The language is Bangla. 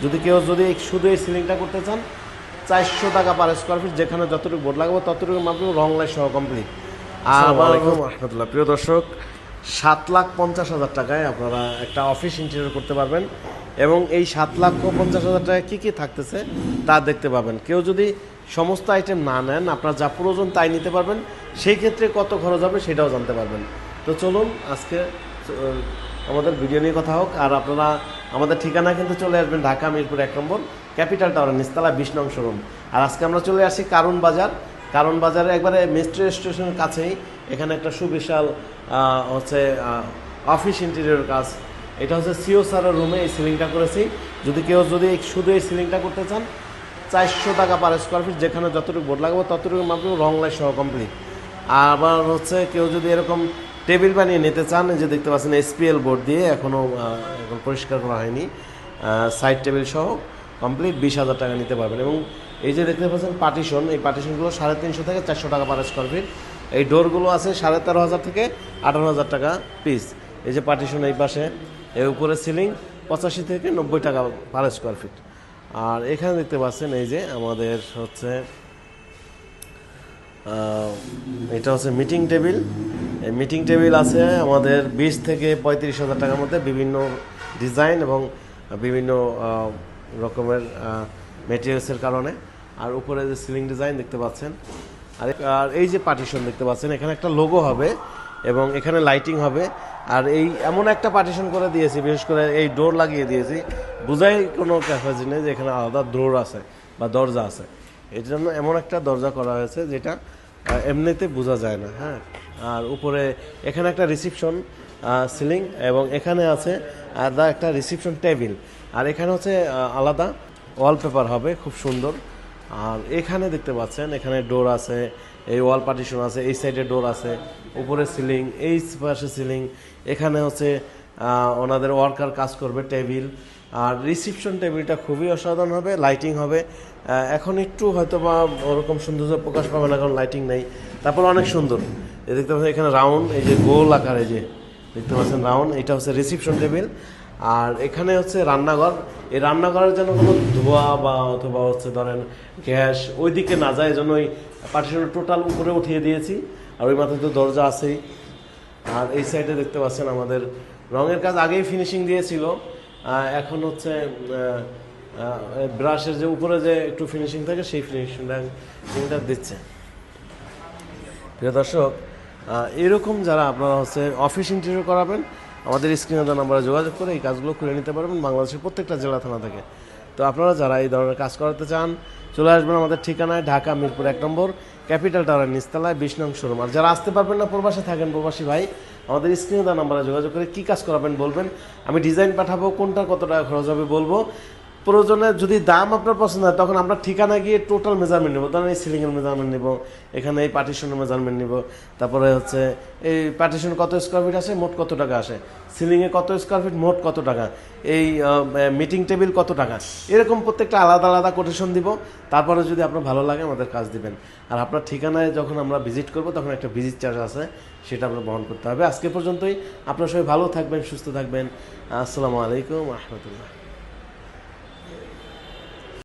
যদি কেউ শুধু এই সিলিংটা করতে চান 400 টাকা পার স্কোয়ার ফিট, যেখানে যতটুকু বোর্ড লাগাবো ততটুকু মাপবো, রং লাইট সহ কমপ্লিট। আসসালামু আলাইকুম রহমতুল্লাহ। প্রিয় দর্শক, 7,50,000 টাকায় আপনারা একটা অফিস ইন্টেরিয়র করতে পারবেন এবং এই 7,50,000 টাকায় কী কী থাকতেছে তা দেখতে পাবেন। কেউ যদি সমস্ত আইটেম না নেন, আপনার যা প্রয়োজন তাই নিতে পারবেন, সেই ক্ষেত্রে কত খরচ হবে সেটাও জানতে পারবেন। তো চলুন আজকে আমাদের ভিডিও নিয়ে কথা হোক। আর আপনারা আমাদের ঠিকানা কিন্তু চলে আসবেন ঢাকা মিরপুর 1 নম্বর ক্যাপিটাল টাওয়ার নিচতলা 20 নং শোরুম। আর আজকে আমরা চলে আসি কারণ বাজারে একবারে মেট্রো স্টেশনের কাছেই এখানে একটা সুবিশাল হচ্ছে অফিস ইন্টেরিয়র কাজ। এটা হচ্ছে সিও স্যারের রুমে এই সিলিংটা করেছি। যদি কেউ শুধু এই সিলিংটা করতে চান 400 টাকা পার স্কোয়ার ফিট, যেখানে যতটুকু বোর্ড লাগাবো ততটুকু মাপবো, রং লাইট সহ কমপ্লিট। আবার হচ্ছে কেউ যদি এরকম টেবিল বানিয়ে নিতে চান, যে দেখতে পাচ্ছেন SPL বোর্ড দিয়ে এখনও এখন পরিষ্কার করা হয়নি, সাইড টেবিল সহ কমপ্লিট 20,000 টাকা নিতে পারবেন। এবং এই যে দেখতে পাচ্ছেন পার্টিশন, এই পার্টিশনগুলো 350 থেকে 400 টাকা পার স্কোয়ার ফিট। এই ডোরগুলো আছে 13,500 থেকে 18,000 টাকা পিস। এই যে পার্টিশন এই পাশে, এর উপরে সিলিং 85 থেকে 90 টাকা পার স্কোয়ার ফিট। আর এখানে দেখতে পাচ্ছেন এই যে আমাদের হচ্ছে এটা হচ্ছে মিটিং টেবিল। এই মিটিং টেবিল আছে আমাদের 20 থেকে 35,000 টাকার মধ্যে, বিভিন্ন ডিজাইন এবং বিভিন্ন রকমের মেটেরিয়ালসের কারণে। আর উপরে যে সিলিং ডিজাইন দেখতে পাচ্ছেন, আর এই যে পার্টিশন দেখতে পাচ্ছেন, এখানে একটা লোগো হবে এবং এখানে লাইটিং হবে। আর এই এমন একটা পার্টিশন করে দিয়েছি, বিশেষ করে এই ডোর লাগিয়ে দিয়েছি, বোঝাই কোনো ক্যাপাসিটি নেই যে এখানে আলাদা ডোর আছে বা দরজা আছে। এর জন্য এমন একটা দরজা করা হয়েছে যেটা এমনিতে বোঝা যায় না। হ্যাঁ, আর উপরে এখানে একটা রিসিপশন সিলিং এবং এখানে আছে আলাদা একটা রিসিপশন টেবিল। আর এখানে হচ্ছে আলাদা ওয়ালপেপার হবে, খুব সুন্দর। আর এখানে দেখতে পাচ্ছেন এখানে ডোর আছে, এই ওয়াল পার্টিশন আছে, এই সাইডে ডোর আছে, উপরে সিলিং, এই পাশে সিলিং। এখানে হচ্ছে ওনাদের ওয়ার্কার কাজ করবে, টেবিল। আর রিসিপশন টেবিলটা খুবই অসাধারণ হবে, লাইটিং হবে। এখন একটু হয়তো বা ওরকম সৌন্দর্য প্রকাশ পাবে না, কারণ লাইটিং নেই, তারপর অনেক সুন্দর। এই দেখতে পাচ্ছেন এখানে রাউন্ড, এই যে গোল আকার, এই যে দেখতে পাচ্ছেন রাউন্ড, এটা হচ্ছে রিসিপশন টেবিল। আর এখানে হচ্ছে রান্নাঘর। এই রান্নাঘরের জন্য কোনো ধোয়া বা অথবা হচ্ছে ধরেন গ্যাস ওই দিকে না যায়, এই জন্য ওই পার্টিশন টোটাল উপরে উঠিয়ে দিয়েছি। আর ওই মাথায় তো দরজা আছেই। আর এই সাইডে দেখতে পাচ্ছেন আমাদের রঙের কাজ আগেই ফিনিশিং দিয়েছিল, এখন হচ্ছে ব্রাশের যে উপরে যে একটু ফিনিশিং থাকে সেই ফিনিশিংটা দিচ্ছে। প্রিয় দর্শক, এরকম যারা আপনারা হচ্ছে অফিস ইন্টেরিয়র করাবেন, আমাদের স্ক্রিনে দেওয়া নাম্বারে যোগাযোগ করে এই কাজগুলো করে নিতে পারবেন বাংলাদেশের প্রত্যেকটা জেলা থানা থেকে। তো আপনারা যারা এই ধরনের কাজ করাতে চান, চলে আসবেন আমাদের ঠিকানায় ঢাকা মিরপুর 1 নম্বর ক্যাপিটাল টাওয়ারের নিচতলায় 20 নং শোরুম। আর যারা আসতে পারবেন না, প্রবাসে থাকেন, প্রবাসী ভাই, আমাদের স্ক্রিনে দেওয়া নাম্বারে যোগাযোগ করে কী কাজ করাবেন বলবেন, আমি ডিজাইন পাঠাবো, কোনটা কত টাকা খরচ হবে বলবো। প্রয়োজনে যদি দাম আপনার পছন্দ হয়, তখন আমরা ঠিকানা গিয়ে টোটাল মেজারমেন্ট নেবো। ধরেন এই সিলিংয়ের মেজারমেন্ট নেব, এখানে এই পার্টিশনের মেজারমেন্ট নেব, তারপরে হচ্ছে এই পার্টিশন কত স্কোয়ার ফিট আসে, মোট কত টাকা আসে, সিলিংয়ে কত স্কোয়ার ফিট, মোট কত টাকা, এই মিটিং টেবিল কত টাকা, এরকম প্রত্যেকটা আলাদা আলাদা কোটেশন দিব। তারপরে যদি আপনার ভালো লাগে আমাদের কাজ দিবেন। আর আপনার ঠিকানায় যখন আমরা ভিজিট করব, তখন একটা ভিজিট চার্জ আছে, সেটা আপনার বহন করতে হবে। আজকে পর্যন্তই। আপনার সবাই ভালো থাকবেন, সুস্থ থাকবেন। আসসালামু আলাইকুম রহমতুল্লাহ।